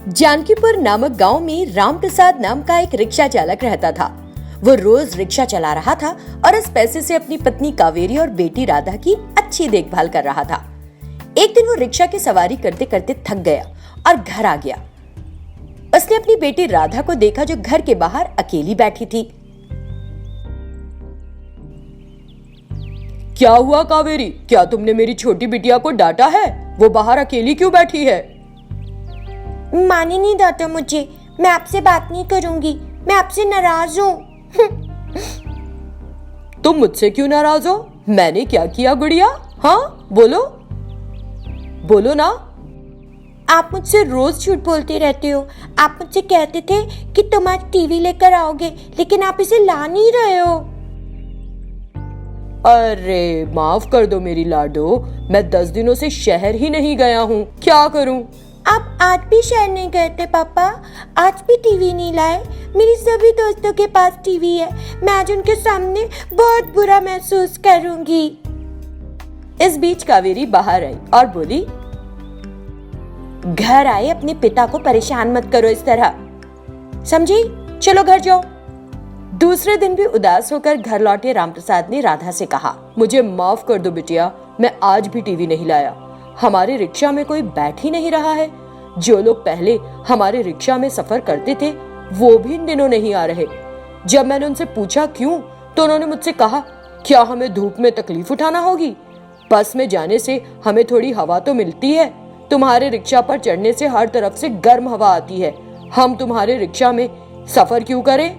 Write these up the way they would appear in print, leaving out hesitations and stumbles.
जानकीपुर नामक गांव में राम प्रसाद नाम का एक रिक्शा चालक रहता था। वो रोज रिक्शा चला रहा था और इस पैसे से अपनी पत्नी कावेरी और बेटी राधा की अच्छी देखभाल कर रहा था। एक दिन वो रिक्शा की सवारी करते करते थक गया और घर आ गया। उसने अपनी बेटी राधा को देखा जो घर के बाहर अकेली बैठी थी। क्या हुआ कावेरी, क्या तुमने मेरी छोटी बिटिया को डांटा है? वो बाहर अकेली क्यों बैठी है? माने नहीं डांटा मुझे, मैं आपसे बात नहीं करूंगी, मैं आपसे नाराज हूँ। तुम मुझसे क्यों नाराज हो? मैंने क्या किया गुड़िया? हाँ बोलो बोलो ना। आप मुझसे रोज झूठ बोलते रहते हो। आप मुझसे कहते थे कि तुम आज टीवी लेकर आओगे, लेकिन आप इसे ला नहीं रहे हो। अरे माफ कर दो मेरी लाडो, मैं 10 दिनों से शहर ही नहीं गया हूँ, क्या करूँ? आप आज भी शहर नहीं गए थे पापा? आज भी टीवी नहीं लाए? मेरी सभी दोस्तों के पास टीवी है, मैं आज उनके सामने बहुत बुरा महसूस करूंगी। इस बीच कावेरी बाहर आई और बोली, घर आए अपने पिता को परेशान मत करो इस तरह, समझी? चलो घर जाओ। दूसरे दिन भी उदास होकर घर लौटे रामप्रसाद ने राधा से कहा, मुझे माफ कर दो बिटिया, मैं आज भी टीवी नहीं लाया। हमारे रिक्शा में कोई बैठ ही नहीं रहा है। जो लोग पहले हमारे रिक्शा में सफर करते थे वो भी इन दिनों नहीं आ रहे। जब मैंने उनसे पूछा क्यों, तो उन्होंने मुझसे कहा, क्या हमें धूप में तकलीफ उठाना होगी? बस में जाने से हमें थोड़ी हवा तो मिलती है। तुम्हारे रिक्शा पर चढ़ने से हर तरफ से गर्म हवा आती है। हम तुम्हारे रिक्शा में सफर क्यों करें?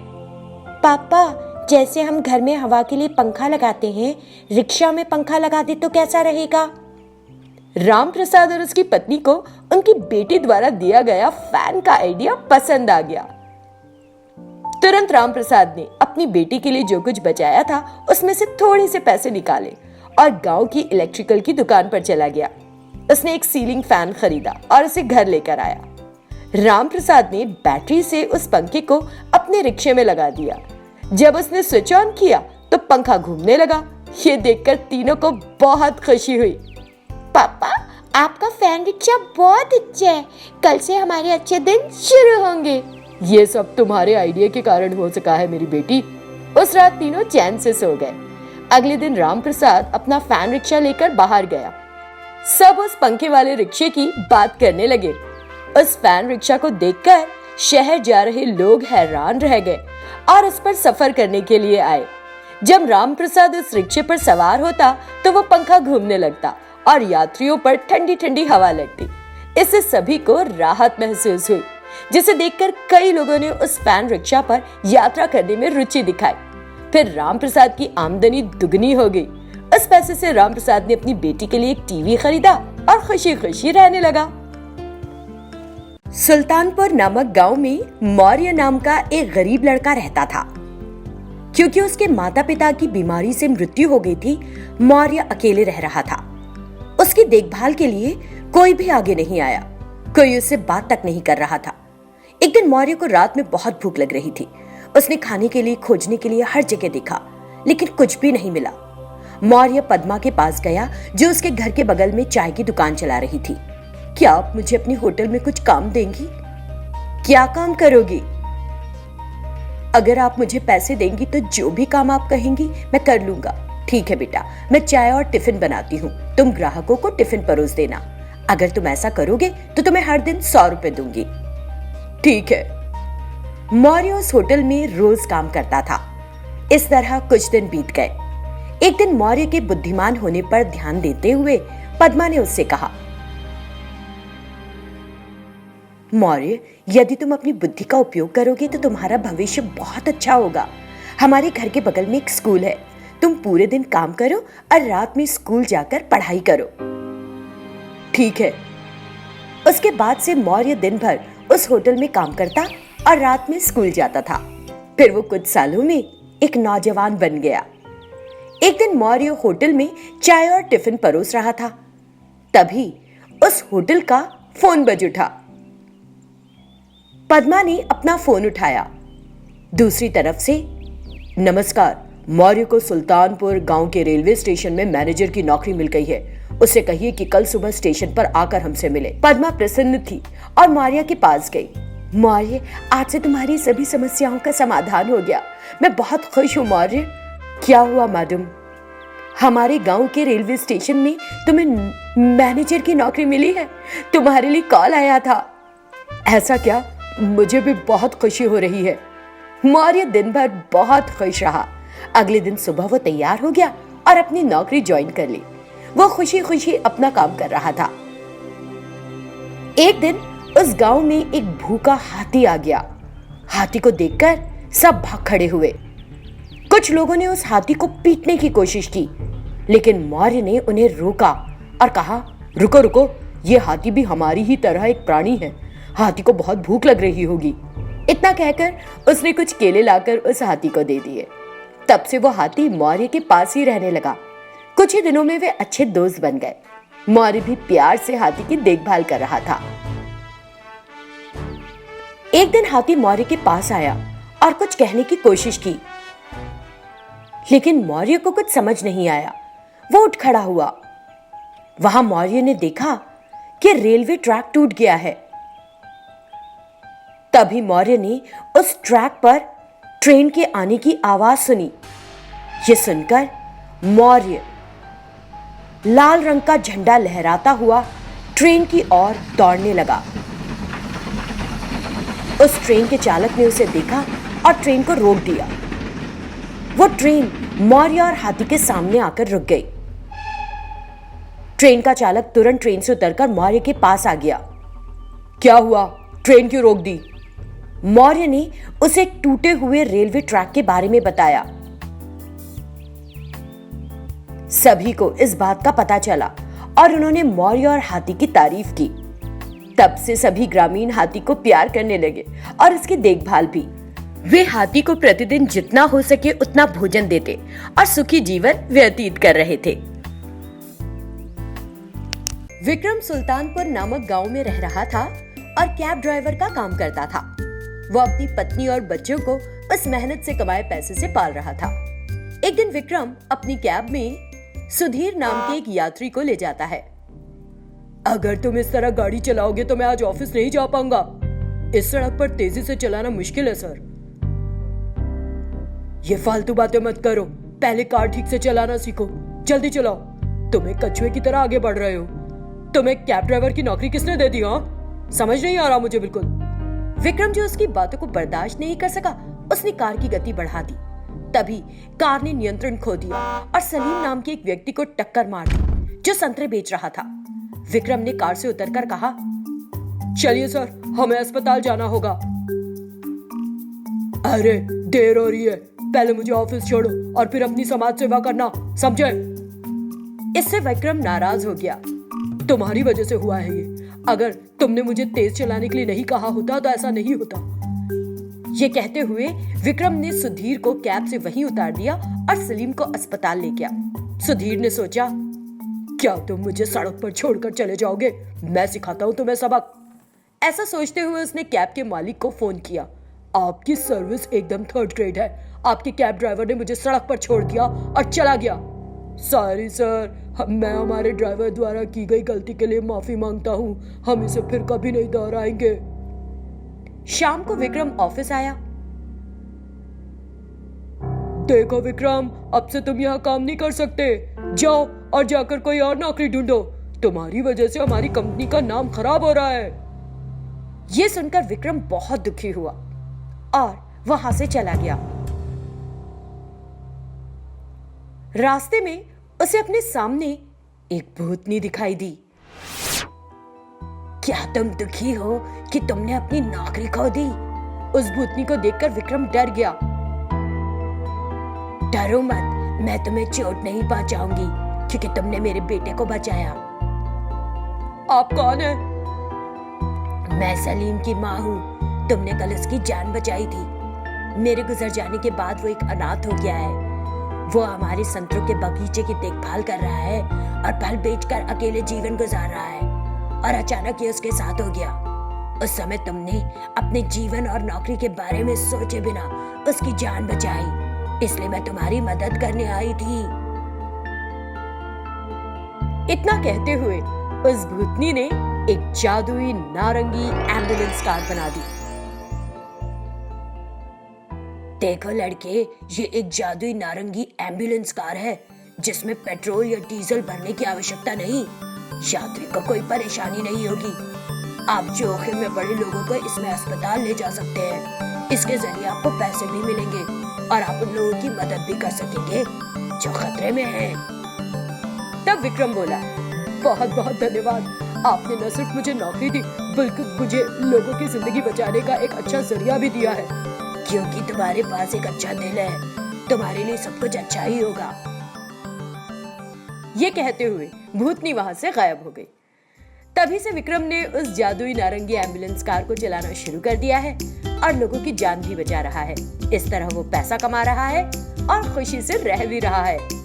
पापा, जैसे हम घर में हवा के लिए पंखा लगाते हैं, रिक्शा में पंखा लगा दे तो कैसा रहेगा? रामप्रसाद और उसकी पत्नी को उनकी बेटी द्वारा दिया गया फैन का आइडिया पसंद आ गया। तुरंत रामप्रसाद ने अपनी बेटी के लिए जो कुछ बचाया था उसमें से थोड़े से पैसे निकाले और गांव की इलेक्ट्रिकल की दुकान पर चला गया। उसने एक सीलिंग फैन खरीदा और उसे घर लेकर आया। रामप्रसाद ने बैटरी से उस पंखे को अपने रिक्शे में लगा दिया। जब उसने स्विच ऑन किया तो पंखा घूमने लगा। ये देखकर तीनों को बहुत खुशी हुई। पापा, आपका फैन रिक्शा बहुत अच्छा है, कल से हमारे अच्छे दिन शुरू होंगे। ये सब तुम्हारे आइडिया के कारण हो सका है मेरी बेटी। उस रात तीनों चैन से सो गए। अगले दिन रामप्रसाद अपना फैन रिक्शा लेकर बाहर गया। सब उस पंखे वाले रिक्शे की बात करने लगे। उस फैन रिक्शा को देखकर शहर जा रहे लोग हैरान रह गए और उस पर सफर करने के लिए आए। जब रामप्रसाद उस रिक्शे पर सवार होता तो वो पंखा घूमने लगता और यात्रियों पर ठंडी ठंडी हवा लगती। इससे सभी को राहत महसूस हुई, जिसे देखकर कई लोगों ने उस फैन रिक्शा पर यात्रा करने में रुचि दिखाई। फिर रामप्रसाद की आमदनी दुगनी हो गई। उस पैसे से रामप्रसाद ने अपनी बेटी के लिए एक टीवी खरीदा और खुशी खुशी रहने लगा। सुल्तानपुर नामक गांव में मौर्य नाम का एक गरीब लड़का रहता था। क्योंकि उसके माता पिता की बीमारी से मृत्यु हो गई थी, मौर्य अकेले रह रहा था। उसकी देखभाल के लिए कोई भी आगे नहीं आया, कोई उससे बात तक नहीं कर रहा था। एक दिन मौर्य को रात में बहुत भूख लग रही थी। उसने खाने के लिए खोजने के लिए हर जगह देखा, लेकिन कुछ भी नहीं मिला। मौर्य पद्मा के पास गया, जो उसके घर के बगल में चाय की दुकान चला रही थी। क्या आप मुझे अपनी होटल में कुछ काम देंगी? क्या काम करोगी? अगर आप मुझे पैसे देंगी तो जो भी काम आप कहेंगी मैं कर लूंगा। ठीक है बेटा, मैं चाय और टिफिन बनाती हूँ, तुम ग्राहकों को टिफिन परोस देना। अगर तुम ऐसा करोगे तो तुम्हें हर दिन 100 रुपए दूंगी। ठीक है। मौर्य उस होटल में रोज काम करता था। इस तरह कुछ दिन बीत गए। एक दिन मौर्य के बुद्धिमान होने पर ध्यान देते हुए पद्मा ने उससे कहा, मौर्य, यदि तुम अपनी बुद्धि का उपयोग करोगे तो तुम्हारा भविष्य बहुत अच्छा होगा। हमारे घर के बगल में एक स्कूल है, तुम पूरे दिन काम करो और रात में स्कूल जाकर पढ़ाई करो। ठीक है। उसके बाद से मौर्य दिन भर उस होटल में काम करता और रात में स्कूल जाता था। फिर वो कुछ सालों में एक नौजवान बन गया। एक दिन मौर्य होटल में चाय और टिफिन परोस रहा था। तभी उस होटल का फोन बज उठा। पद्मा ने अपना फोन उठाया। दूसरी तरफ से, नमस्कार, मौर्य को सुल्तानपुर गांव के रेलवे स्टेशन में मैनेजर की नौकरी मिल गई है। उसे कहिए कि कल सुबह स्टेशन पर आकर हमसे मिले। पद्मा प्रसन्न थी और मारिया के पास गई। मौर्य, आज से तुम्हारी सभी समस्याओं का समाधान हो गया। मैं बहुत खुश हूँ मौर्य। क्या हुआ मैडम? हमारे गांव के रेलवे स्टेशन में तुम्हें मैनेजर की नौकरी मिली है। तुम्हारे लिए कॉल आया था। ऐसा क्या? मुझे भी बहुत खुशी हो रही है। मौर्य दिन भर बहुत खुश रहा। अगले दिन सुबह वो तैयार हो गया और अपनी नौकरी ज्वाइन कर ली। वो खुशी खुशी अपना काम कर रहा था। एक दिन उस गांव में एक भूखा हाथी आ गया। हाथी को देखकर सब भाग खड़े हुए। कुछ लोगों ने उस हाथी को पीटने की कोशिश की, लेकिन मौर्य ने उन्हें रोका और कहा, रुको रुको, ये हाथी भी हमारी ही तरह एक प्राणी है। हाथी को बहुत भूख लग रही होगी। इतना कहकर उसने कुछ केले लाकर उस हाथी को दे दिए। तब से वो हाथी मौर्य के पास ही रहने लगा। कुछ ही दिनों में वे अच्छे दोस्त बन गए। मौर्य भी प्यार से हाथी की देखभाल कर रहा था। एक दिन हाथी मौर्य के पास आया और कुछ कहने की कोशिश की, लेकिन मौर्य को कुछ समझ नहीं आया। वो उठ खड़ा हुआ। वहां मौर्य ने देखा कि रेलवे ट्रैक टूट गया है। तभी मौर्य ने उस ट्रैक पर ट्रेन के आने की आवाज सुनी। ये सुनकर मौर्य लाल रंग का झंडा लहराता हुआ ट्रेन की ओर दौड़ने लगा। उस ट्रेन के चालक ने उसे देखा और ट्रेन को रोक दिया। वो ट्रेन मौर्य और हाथी के सामने आकर रुक गई। ट्रेन का चालक तुरंत ट्रेन से उतरकर मौर्य के पास आ गया। क्या हुआ? ट्रेन क्यों रोक दी? मौर्य ने उसे एक टूटे हुए रेलवे ट्रैक के बारे में बताया। सभी को इस बात का पता चला और उन्होंने मौर्य और हाथी की तारीफ की। तब से सभी ग्रामीण हाथी को प्यार करने लगे और उसकी देखभाल भी। वे हाथी को प्रतिदिन जितना हो सके उतना भोजन देते और सुखी जीवन व्यतीत कर रहे थे। विक्रम सुल्तानपुर नामक गांव में रह रहा था और कैब ड्राइवर का काम करता था। वो अपनी पत्नी और बच्चों को बस मेहनत से कमाए पैसे से पाल रहा था। एक दिन विक्रम अपनी कैब में सुधीर नाम के एक यात्री को ले जाता है। अगर तुम इस तरह गाड़ी चलाओगे तो मैं आज ऑफिस नहीं जा पाऊंगा। इस सड़क पर तेजी से चलाना मुश्किल है सर। ये फालतू बातें मत करो, पहले कार ठीक से चलाना सीखो। जल्दी चलाओ, तुम एक कछुए की तरह आगे बढ़ रहे हो। तुम्हें कैब ड्राइवर की नौकरी किसने दे दी? हाँ, समझ नहीं आ रहा मुझे बिल्कुल। विक्रम जो उसकी बातों को बर्दाश्त नहीं कर सका, उसने कार की गति बढ़ा दी। तभी कार ने नियंत्रण खो दिया और सलीम नाम के एक व्यक्ति को टक्कर मार दी जो संतरे बेच रहा था। विक्रम ने कार से उतरकर कहा, चलिए सर, हमें अस्पताल जाना होगा। अरे देर हो रही है, पहले मुझे ऑफिस छोड़ो और फिर अपनी समाज सेवा करना, समझे? इससे विक्रम नाराज हो गया। तुम्हारी वजह से हुआ है ये। अगर तुमने मुझे तेज चलाने के लिए नहीं कहा होता तो ऐसा नहीं होता। ये कहते हुए विक्रम ने सुधीर को कैब से वहीं उतार दिया और सलीम को अस्पताल ले गया। सुधीर ने सोचा, क्या तुम मुझे सड़क पर छोड़कर चले जाओगे? मैं सिखाता हूँ तुम्हें सबक। ऐसा सोचते हुए उसने कैब के मालिक को फोन किया। आपकी सर्विस एकदम थर्ड ग्रेड है। आपके कैब ड्राइवर ने मुझे सड़क पर छोड़ दिया और चला गया। सॉरी सर, मैं हमारे ड्राइवर द्वारा की गई गलती के लिए माफी मांगता हूँ। हम इसे फिर कभी नहीं दोहराएंगे। शाम को विक्रम ऑफिस आया। देखो विक्रम, अब से तुम यहाँ काम नहीं कर सकते। जाओ और जाकर कोई और नौकरी ढूंढो। तुम्हारी वजह से हमारी कंपनी का नाम खराब हो रहा है। ये सुनकर विक्रम बहुत दुखी हुआ और वहां से चला गया। रास्ते में उसे अपने सामने एक भूतनी दिखाई दी। क्या तुम दुखी हो कि तुमने अपनी नौकरी खो दी? उस भूतनी को देखकर विक्रम डर गया। डरो मत, मैं तुम्हें चोट नहीं पहुंचाऊंगी क्योंकि तुमने मेरे बेटे को बचाया। आप कौन है? मैं सलीम की माँ हूँ। तुमने कल उसकी जान बचाई थी। मेरे गुजर जाने के बाद वो एक अनाथ हो गया है। वो हमारे संतरों के बगीचे की देखभाल कर रहा है और फल बेचकर अकेले जीवन गुजार रहा है और अचानक ये उसके साथ हो गया। उस समय तुमने अपने जीवन और नौकरी के बारे में सोचे बिना उसकी जान बचाई, इसलिए मैं तुम्हारी मदद करने आई थी। इतना कहते हुए उस भूतनी ने एक जादुई नारंगी एम्बुलेंस कार बना दी। देखो लड़के, ये एक जादुई नारंगी एम्बुलेंस कार है जिसमें पेट्रोल या डीजल भरने की आवश्यकता नहीं। यात्री को कोई परेशानी नहीं होगी। आप जोखिम में पड़े लोगों को इसमें अस्पताल ले जा सकते हैं। इसके जरिए आपको पैसे भी मिलेंगे और आप उन लोगों की मदद भी कर सकेंगे जो खतरे में हैं। तब विक्रम बोला, बहुत बहुत धन्यवाद। आपने न सिर्फ मुझे नौकरी दी बल्कि मुझे लोगों की जिंदगी बचाने का एक अच्छा जरिया भी दिया है। क्योंकि तुम्हारे पास एक अच्छा दिल है, तुम्हारे लिए सब कुछ अच्छा ही होगा। ये कहते हुए भूतनी वहां से गायब हो गई। तभी से विक्रम ने उस जादुई नारंगी एम्बुलेंस कार को चलाना शुरू कर दिया है और लोगों की जान भी बचा रहा है। इस तरह वो पैसा कमा रहा है और खुशी से रह भी रहा है।